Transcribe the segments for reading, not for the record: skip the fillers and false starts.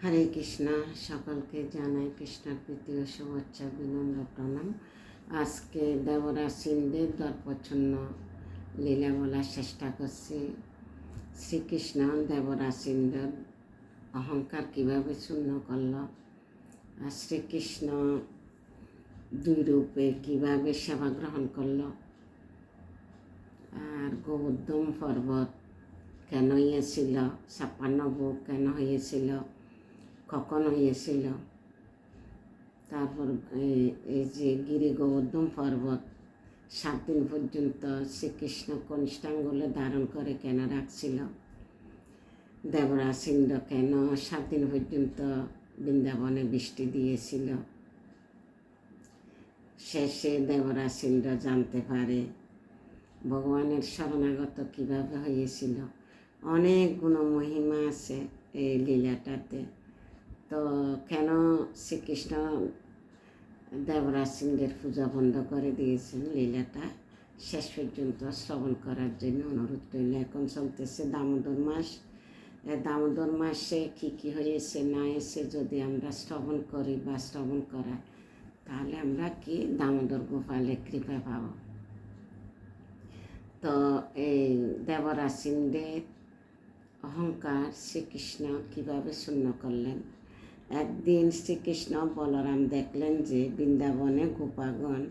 হরে কৃষ্ণ। সকলকে জানাই কৃষ্ণের প্রীতি ও শুভেচ্ছা, বিনম্র প্রণাম। আজকে দেবরাশিন্দের দর্পচ্ছন্ন লীলা বলার চেষ্টা করছি। শ্রীকৃষ্ণ দেবরাশিন্দের অহংকার কীভাবে শূন্য করল, আর শ্রীকৃষ্ণ দুই রূপে কীভাবে সেবা গ্রহণ করল, আর গোবর্ধন পর্বত কেন হয়েছিল, 56 বুক কেন হয়েছিল, কখন হয়েছিল, তারপর এই যে গিরি গোবর্ধন পর্বত 7 দিন পর্যন্ত শ্রীকৃষ্ণ কনিষ্ঠাঙ্গুলে ধারণ করে কেন রাখছিল, দেবরাশিন্দ্র কেন 7 দিন পর্যন্ত বৃন্দাবনে বৃষ্টি দিয়েছিল। শেষে দেবরাশিন্দ্র জানতে পারে ভগবানের শরণাগত কীভাবে হয়েছিল। অনেক গুণ মহিমা আছে এই লীলাটাতে। তো কেন শ্রীকৃষ্ণ দেবরাশিন্দ্রের পূজা বন্ধ করে দিয়েছেন, লীলাটা শেষ পর্যন্ত শ্রবণ করার জন্য অনুরোধ রইল। এখন চলতেছে দামোদর মাস। দামোদর মাসে কী কী হয়েছে না এসে যদি আমরা শ্রবণ করি বা শ্রবণ করাই, তাহলে আমরা কি দামোদর গোপালের কৃপা পাব। তো এই দেবরাশিন্দের অহংকার শ্রীকৃষ্ণ কীভাবে শূন্য করলেন। একদিন শ্রীকৃষ্ণ বলরাম দেখলেন যে বৃন্দাবনে গোপাগণ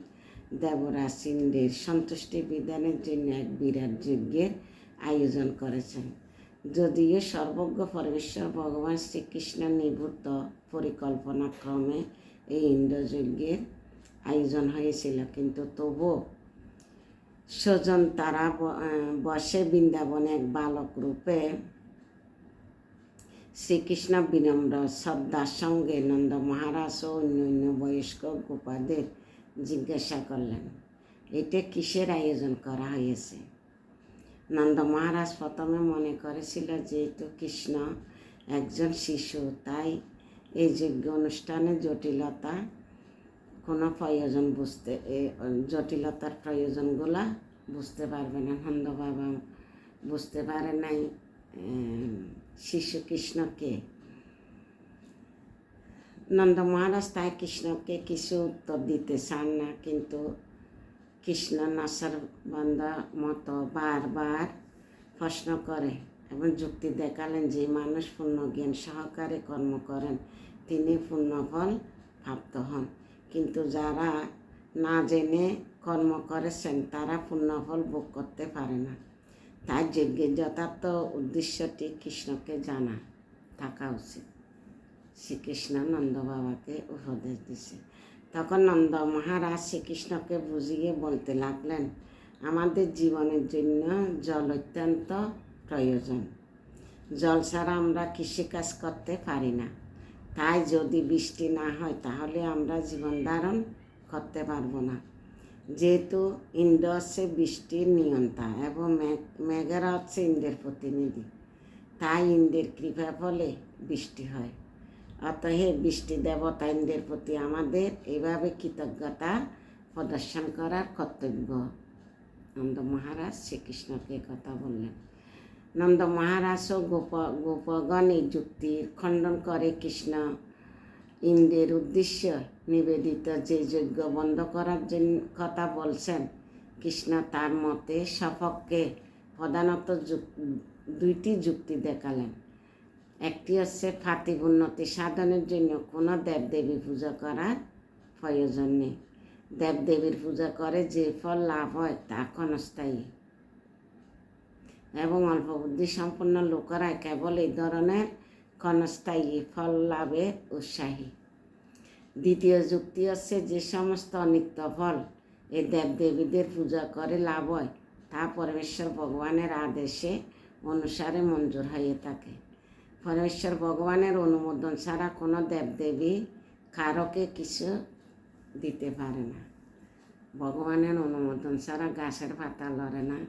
দেবরাশিন্দের সন্তুষ্টি বিধানের জন্য এক বিরাট যজ্ঞের আয়োজন করেছেন। যদিও সর্বজ্ঞ পরমেশ্বর ভগবান শ্রীকৃষ্ণ নিভৃত পরিকল্পনাক্রমে এই ইন্দ্রযজ্ঞের আয়োজন হয়েছিল, কিন্তু তবুও স্বজন তারা বসে বৃন্দাবনে এক বালক রূপে শ্রীকৃষ্ণ বিনম্র শ্রদ্ধার সঙ্গে নন্দ মহারাজ ও অন্য বয়স্ক গোপাদের জিজ্ঞাসা করলেন, এটা কিসের আয়োজন করা হয়েছে। নন্দ মহারাজ প্রথমে মনে করেছিল যেহেতু কৃষ্ণ একজন শিশু, তাই এই যজ্ঞ অনুষ্ঠানের জটিলতার প্রয়োজনগুলা বুঝতে পারবে না। নন্দ বাবা বুঝতে পারে নাই শিশু কৃষ্ণকে। নন্দ মহারাজ তাই কৃষ্ণকে কিছু উত্তর দিতে চান না, কিন্তু কৃষ্ণ নাসার বান্দা মতো বারবার প্রশ্ন করে এবং যুক্তি দেখালেন যে মানুষ পূর্ণ জ্ঞান সহকারে কর্ম করেন তিনি পূর্ণফল প্রাপ্ত হন, কিন্তু যারা না জেনে কর্ম করেছেন তারা পূর্ণফল ভোগ করতে পারে না। তাই যজ্ঞের যথার্থ উদ্দেশ্যটি কৃষ্ণকে জানা থাকা উচিত। শ্রীকৃষ্ণ নন্দ বাবাকে উপদেশ দিছে। তখন নন্দ মহারাজ শ্রীকৃষ্ণকে বুঝিয়ে বলতে লাগলেন, আমাদের জীবনের জন্য জল অত্যন্ত প্রয়োজন। জল ছাড়া আমরা কৃষিকাজ করতে পারি না। তাই যদি বৃষ্টি না হয় তাহলে আমরা জীবন ধারণ করতে পারবো না। যেহেতু ইন্দ্র হচ্ছে বৃষ্টির নিয়ন্তা এবং মেঘেরা হচ্ছে ইন্দ্রের প্রতিনিধি, তাই ইন্দ্রের কৃপা ফলে বৃষ্টি হয়। অতএব বৃষ্টি দেবতা ইন্দ্রের প্রতি আমাদের এভাবে কৃতজ্ঞতা প্রদর্শন করার কর্তব্য। নন্দ মহারাজ শ্রীকৃষ্ণকে কথা বললেন। নন্দ মহারাজ ও গোপগণ এই যুক্তির খণ্ডন করে কৃষ্ণ ইন্দ্রের উদ্দেশ্য নিবেদিত যে যজ্ঞ বন্ধ করার জন্য কথা বলছেন, কৃষ্ণ তার মতে সপক্ষে প্রধানত 2টি যুক্তি দেখালেন। একটি হচ্ছে পার্থিব উন্নতি সাধনের জন্য কোনো দেবদেবী পূজা করার প্রয়োজন নেই। দেবদেবীর পূজা করে যে ফল লাভ হয় তা ক্ষণস্থায়ী এবং অল্প বুদ্ধি সম্পন্ন লোকেরা কেবল এই ধরনের ক্ষণস্থায়ী ফল লাভে উৎসাহী। দ্বিতীয় যুক্তি হচ্ছে যে সমস্ত অনিত্য ফল এই দেবদেবীদের পূজা করে লাভ হয় তা পরমেশ্বর ভগবানের আদেশে অনুসারে মঞ্জুর হয়ে থাকে। পরমেশ্বর ভগবানের অনুমোদন ছাড়া কোনো দেবদেবী কারোকে কিছু দিতে পারে না। ভগবানের অনুমোদন ছাড়া গাছের পাতা লড়ে না,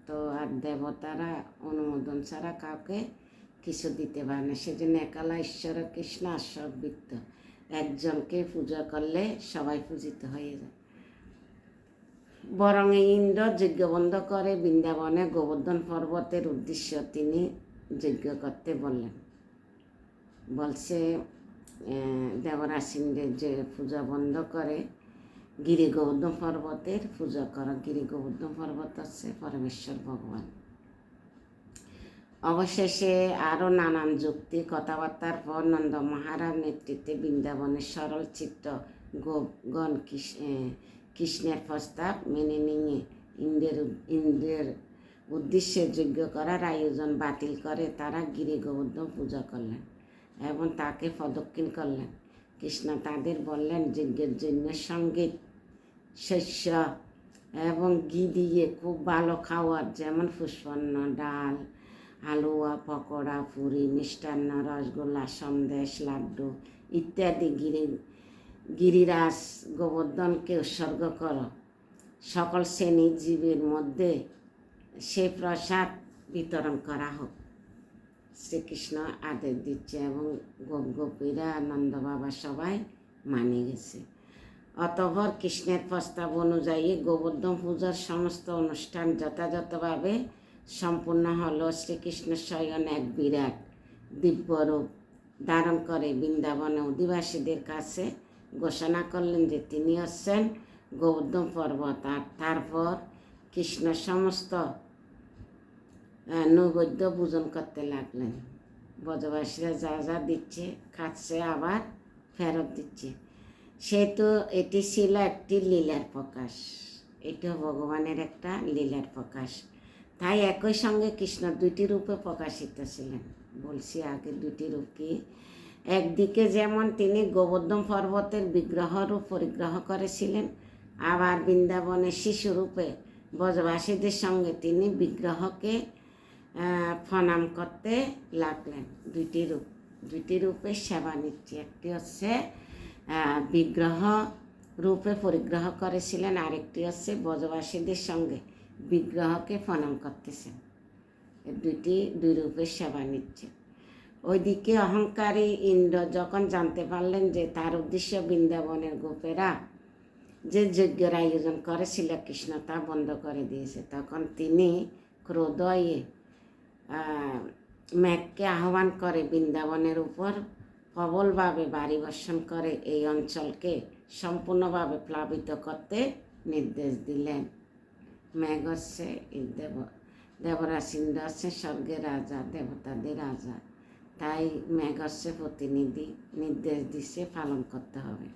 তো আর দেবতারা অনুমোদন ছাড়া কাউকে কিছু দিতে পারে না। সেজন্য একালা ঈশ্বর কৃষ্ণ সর্ববিত্ত, একজনকে পূজা করলে সবাই পূজিত হয়ে যায়। বরং এই ইন্দ্র যজ্ঞ বন্ধ করে বৃন্দাবনে গোবর্ধন পর্বতের উদ্দেশ্য তিনি যজ্ঞ করতে বললেন। বলছে দেবরাজ ইন্দ্রের যে পূজা বন্ধ করে গিরি গোবর্ধন পর্বতের পূজা করা। গিরি গোবর্ধন পর্বত হচ্ছে পরমেশ্বর ভগবান। অবশেষে আরও নানান যুক্তি কথাবার্তার পর নন্দ মহারাজ নেতৃত্বে বৃন্দাবনের সরল চিত্ত গোপগণ কৃষ্ণের প্রস্তাব মেনে নিয়ে ইন্দ্রের উদ্দেশ্যে যজ্ঞ করার আয়োজন বাতিল করে তারা গিরি গোবর্ধন পূজা করলেন এবং তাকে প্রদক্ষিণ করলেন। কৃষ্ণ তাদের বললেন, যজ্ঞের জন্য সঙ্গীত, শস্য এবং ঘি দিয়ে খুব ভালো খাওয়ার, যেমন পুষ্পান্ন, ডাল, হালুয়া, পকোড়া, পুরি, মিষ্টান্ন, রসগোল্লা, সন্দেশ, লাড্ডু ইত্যাদি গিরিরাজ গোবর্ধনকে উৎসর্গ করো। সকল শ্রেণীর জীবের মধ্যে সে প্রসাদ বিতরণ করা হোক। শ্রীকৃষ্ণ আদেশ দিচ্ছে এবং গোপীরা নন্দ বাবা সবাই মানে গেছে। অতঃপর কৃষ্ণের প্রস্তাব অনুযায়ী গোবর্ধন পূজার সমস্ত অনুষ্ঠান যথাযথভাবে সম্পূর্ণ হলো। শ্রীকৃষ্ণ স্বয়ং এক বিরাট দিব্যরূপ ধারণ করে বৃন্দাবনে অধিবাসীদের কাছে ঘোষণা করলেন যে তিনি হচ্ছেন গোবর্ধন পর্বত। আর তারপর কৃষ্ণ সমস্ত নৈবেদ্য পূজন করতে লাগলেন। ব্রজবাসীরা যা যা দিচ্ছে খাচ্ছে, আবার ফেরত দিচ্ছে। সেহেতু এটি ছিল একটি লীলার প্রকাশ, এটা ভগবানের একটা লীলার প্রকাশ। তাই একই সঙ্গে কৃষ্ণ দুইটি রূপে প্রকাশিত ছিলেন। বলছি আগে দুইটি রূপ কি, একদিকে যেমন তিনি গোবর্ধন পর্বতের বিগ্রহরূপ পরিগ্রহ করেছিলেন, আবার বৃন্দাবনের শিশুরূপে ব্রজবাসীদের সঙ্গে তিনি বিগ্রহকে প্রণাম করতে লাগলেন। দুইটি রূপে সেবা নিচ্ছে। একটি হচ্ছে বিগ্রহ রূপে পরিগ্রহ করেছিলেন, আরেকটি হচ্ছে ব্রজবাসীদের সঙ্গে বিগ্রহকে প্রণাম করতেছেন। দুই রূপের সেবা নিচ্ছে। ওইদিকে অহংকারী ইন্দ্র যখন জানতে পারলেন যে তার উদ্দেশ্য বৃন্দাবনের গোপেরা যে যজ্ঞের আয়োজন করেছিল কৃষ্ণ তা বন্ধ করে দিয়েছে, তখন তিনি ক্রোধয়ে মেঘকে আহ্বান করে বৃন্দাবনের উপর প্রবলভাবে বাড়ি বর্ষণ করে এই অঞ্চলকে সম্পূর্ণভাবে প্লাবিত করতে নির্দেশ দিলেন। মেঘ হচ্ছে দেবরাজ ইন্দ্র হচ্ছে স্বর্গের রাজা, দেবতাদের রাজা, তাই মেঘ হচ্ছে প্রতিনিধি, নির্দেশ দিচ্ছে পালন করতে হবে।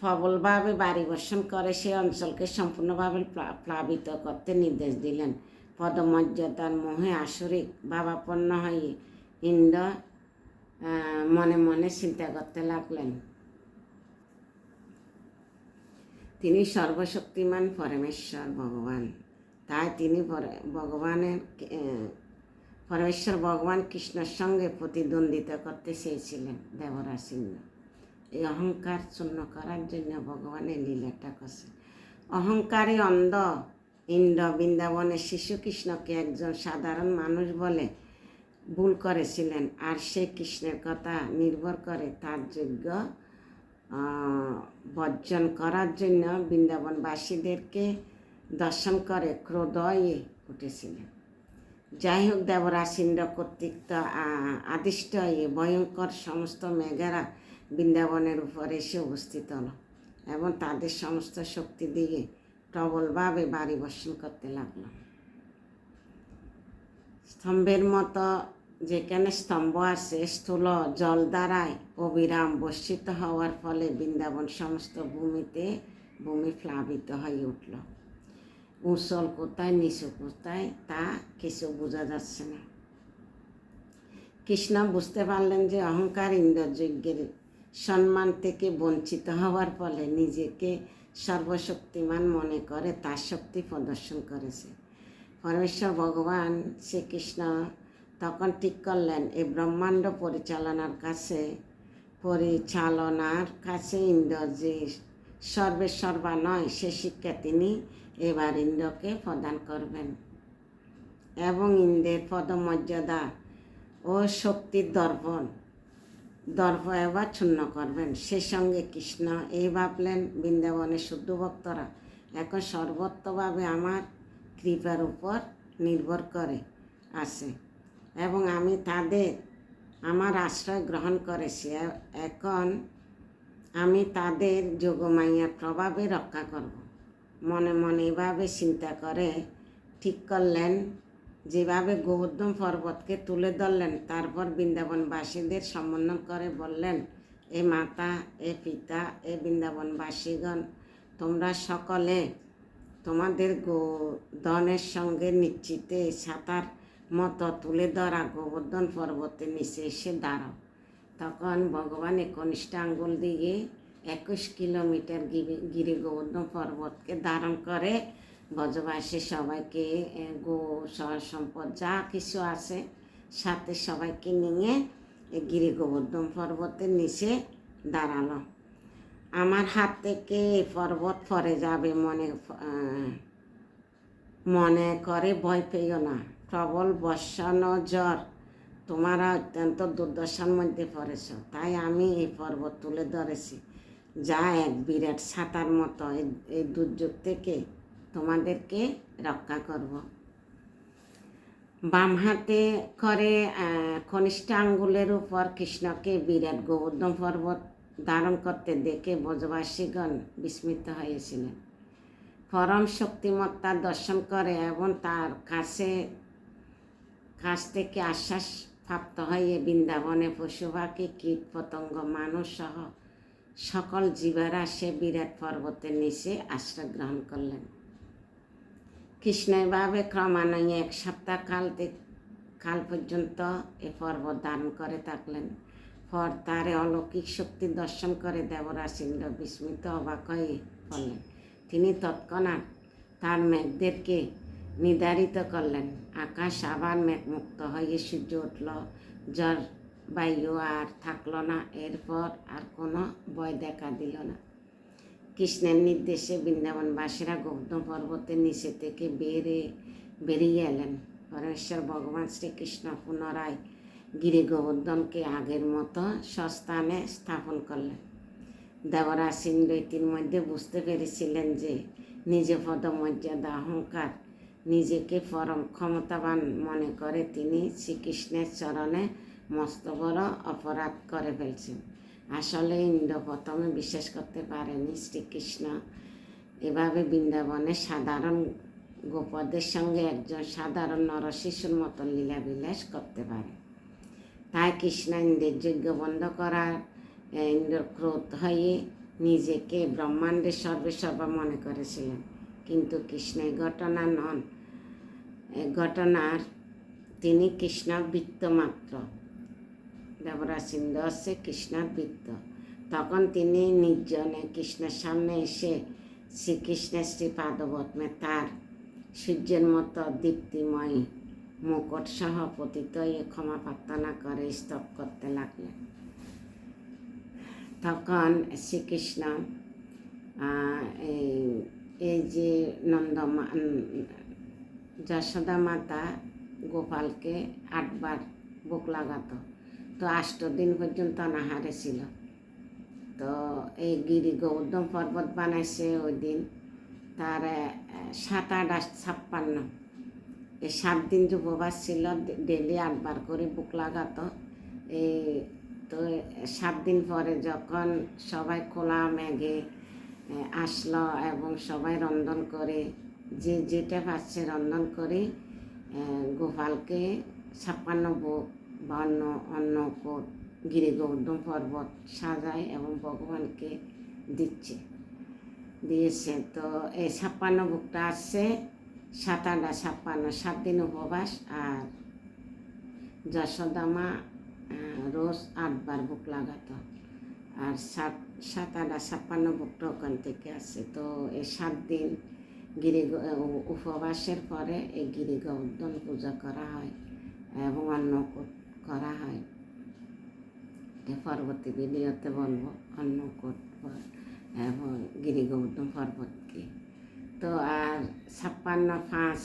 প্রবলভাবে বাড়ি বর্ষণ করে সে অঞ্চলকে সম্পূর্ণভাবে প্লাবিত করতে নির্দেশ দিলেন। পদমর্যাদার মোহে আসরিক ভাবাপন্ন হয়ে ইন্দ্র মনে মনে চিন্তা করতে লাগলেন, তিনি সর্বশক্তিমান পরমেশ্বর ভগবান। তাই তিনি পরমেশ্বর ভগবান কৃষ্ণের সঙ্গে প্রতিদ্বন্দ্বিতা করতে চেয়েছিলেন দেবরাজ ইন্দ্র। এই অহংকার চূর্ণ করার জন্য ভগবানের লীলাটা করছে। অহংকারী অন্ধ ইন্দ্র বৃন্দাবনের শিশু কৃষ্ণকে একজন সাধারণ মানুষ বলে ভুল করেছিলেন, আর সে কৃষ্ণের কথা নির্ভর করে তার যোগ্য বর্জন করার জন্য বৃন্দাবনবাসীদেরকে দর্শন করে ক্রোধয়ে উঠেছিলেন। যাই হোক, দেবরাজ ইন্দ্র কর্তৃক আদিষ্ট হয়ে ভয়ঙ্কর সমস্ত মেঘেরা বৃন্দাবনের উপর এসে উপস্থিত হলো এবং তাদের সমস্ত শক্তি দিয়ে প্রবলভাবে বাড়ি বর্ষণ করতে লাগলো। স্তম্ভের মতো যেখানে স্তম্ভ আছে, স্থূল জল দ্বারায় অবিরাম বর্ষিত হওয়ার ফলে বৃন্দাবন সমস্ত ভূমি প্লাবিত হয়ে উঠল। উঁচল কোথায় নিচু কোথায় তা কিছু বোঝা যাচ্ছে না। কৃষ্ণ বুঝতে পারলেন যে অহংকার ইন্দ্রযজ্ঞের সম্মান থেকে বঞ্চিত হওয়ার ফলে নিজেকে সর্বশক্তিমান মনে করে তার শক্তি প্রদর্শন করেছে। পরমেশ্বর ভগবান শ্রীকৃষ্ণ তখন ঠিক করলেন এই ব্রহ্মাণ্ড পরিচালনার কাছে ইন্দ্র যে সর্বা নয়, সে শিক্ষা তিনি এবার ইন্দ্রকে প্রদান করবেন এবং ইন্দ্রের পদমর্যাদা ও শক্তির দর্প এবার ক্ষুণ্ণ করবেন। সে সঙ্গে কৃষ্ণ এই ভাবলেন, বৃন্দাবনের শুদ্ধ ভক্তরা এখন সর্বত্রভাবে আমার কৃপার উপর নির্ভর করে, আছে এবং আমি তাদের আমার আশ্রয় গ্রহণ করেছি। এখন আমি তাদের যোগমায়ার প্রভাবে রক্ষা করব। মনে মনে এভাবে চিন্তা করে ঠিক করলেন। যেভাবে গোবর্ধন পর্বতকে তুলে ধরলেন, তারপর বৃন্দাবনবাসীদের সম্বোধন করে বললেন, এ মাতা, এ পিতা, এ বৃন্দাবনবাসীগণ, তোমরা সকলে তোমাদের গোধনের সঙ্গে নিশ্চিতে ছাতার মতো তুলে ধরা গোবর্ধন পর্বতের নিচে এসে দাঁড়াও। তখন ভগবান কনিষ্ঠ আঙ্গুল দিয়ে 21 কিলোমিটার গিরি গোবর্ধন পর্বতকে ধারণ করে ব্রজবাসী সবাইকে গো সম্পদ যা কিছু আছে সাথে সবাইকে নিয়ে গিরি গোবর্ধন পর্বতের নিচে দাঁড়ালো। আমার হাত থেকে পর্বত পড়ে যাবে মনে করে ভয় পেও না। প্রবল বর্ষণ জ্বর, তোমরা অত্যন্ত দুর্দশার মধ্যে পড়েছ, তাই আমি এই পর্বত তুলে ধরেছি, যা এক বিরাট ছাতার মতো এই দুর্যোগ থেকে তোমাদেরকে রক্ষা করব। বাম হাতে করে কনিষ্ঠ আঙ্গুলের উপর কৃষ্ণকে বিরাট গোবর্ধন পর্বত ধারণ করতে দেখে ব্রজবাসীগণ বিস্মিত হয়েছিলেন। পরম শক্তিমত্তা দর্শন করে এবং তার কাছ থেকে আশ্বাস প্রাপ্ত হয়ে বৃন্দাবনে পশু পাখি কীট পতঙ্গ মানুষ সহ সকল জীবেরা সে বিরাট পর্বতের নিচে আশ্রয় গ্রহণ করলেন। কৃষ্ণ এভাবে ক্রমান্বয়ে 1 সপ্তাহ কাল পর্যন্ত এ পর্বত ধারণ করে থাকলেন। পর তার অলৌকিক শক্তি দর্শন করে দেবরাজ ইন্দ্র বিস্মিত অবাক হয়ে পড়লেন। তিনি তৎক্ষণাৎ তার মেঘদেরকে নির্ধারিত করলেন। আকাশ আবার মেঘমুক্ত হয়ে সূর্য উঠল, জ্বর বায়ু আর থাকলো না। এরপর আর কোনো ভয় দেখা দিল না। কৃষ্ণের নির্দেশে বৃন্দাবনবাসীরা গোবর্ধন পর্বতের নিচে থেকে বেরিয়ে এলেন। পরমেশ্বর ভগবান শ্রীকৃষ্ণ পুনরায় গিরি গোবর্ধনকে আগের মতো স্বস্থানে স্থাপন করলেন। দেবরাজ ইন্দ্র ইতিমধ্যে বুঝতে পেরেছিলেন যে নিজ পদমর্যাদা অহংকার নিজেকে পরম ক্ষমতাবান মনে করে তিনি শ্রীকৃষ্ণের চরণে মস্ত বড় অপরাধ করে ফেলছেন। আসলে ইন্দ্র প্রথমে বিশ্বাস করতে পারেনি শ্রীকৃষ্ণ এভাবে বৃন্দাবনে সাধারণ গোপদের সঙ্গে একজন সাধারণ নরশিশুর মতো লীলাবিলাস করতে পারে। তাই কৃষ্ণ ইন্দ্রের যজ্ঞ বন্ধ করার ইন্দ্র ক্রোধ হয়ে নিজেকে ব্রহ্মাণ্ডের সর্বেসর্বা মনে করেছিলেন। কিন্তু কৃষ্ণ ঘটনার তিনি কৃষ্ণ বৃত্ত মাত্র। দেবরাজ ইন্দ্র হচ্ছে কৃষ্ণের বৃত্ত। তখন তিনি নির্জনে কৃষ্ণের সামনে এসে শ্রীকৃষ্ণের শ্রীপাদপদ্মে তার সূর্যের মতো দীপ্তিময় মুকুট সহ পতিত হয়ে ক্ষমা প্রার্থনা করে স্তব করতে লাগলেন। তখন শ্রীকৃষ্ণ এই যে যশোদা মাতা গোপালকে 8 বার বুক লাগাতো, তো 8 দিন পর্যন্ত অনাহারে ছিল। তো এই গিরি গোবর্ধন পর্বত বানাইছে ওই দিন, তার 7, 8, 56 এই 7 দিন যে উপবাস ছিল, ডেলি 8 বার করে বুক লাগাতো। তো 7 দিন পরে যখন সবাই খোলা মেঘে আসলো এবং সবাই রন্ধন করে যে যেটা পাচ্ছে রন্ধন করে গোপালকে 56 বুক বা অন্য গিরি গোবর্ধন পর্বত সাজায় এবং ভগবানকে দিয়েছে। তো এই 56 বুকটা আসছে 7, 8, 56, 7 দিন উপবাস। আর যশোদা মা রোজ 8 বার বুক লাগাতো, আর 7, 8, 56 বুকটা ওখান থেকে আসছে। তো এই 7 দিন উপবাসের পরে এই গিরি গোবর্ধন পূজা করা হয় এবং অন্নকূট করা হয়। পরবর্তী ভিডিওতে বলবো অন্নকূট এবং গিরি গোবর্ধন পর্বতকে। তো আর 56, 5,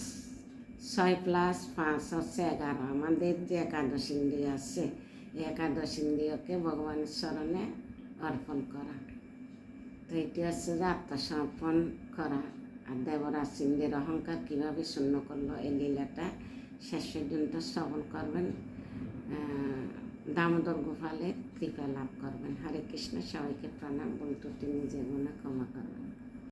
6 + 5 হচ্ছে 11। আমাদের যে একাদশ ইন্দ্রিয় আছে, এই একাদশ ইন্দ্রিয়কে ভগবানের চরণে অর্পণ করা। তো এটি হচ্ছে যে আত্মসমর্পণ করা। আর দেবরাজ ইন্দ্রের অহংকার কীভাবে শূন্য করলো এই লীলাটা শেষ পর্যন্ত শ্রবণ করবেন, দামোদর গোপালের কৃপা লাভ করবেন। হরে কৃষ্ণ, সবাইকে প্রণাম, ভুল ত্রুটি নিজের গুণে ক্ষমা করবেন।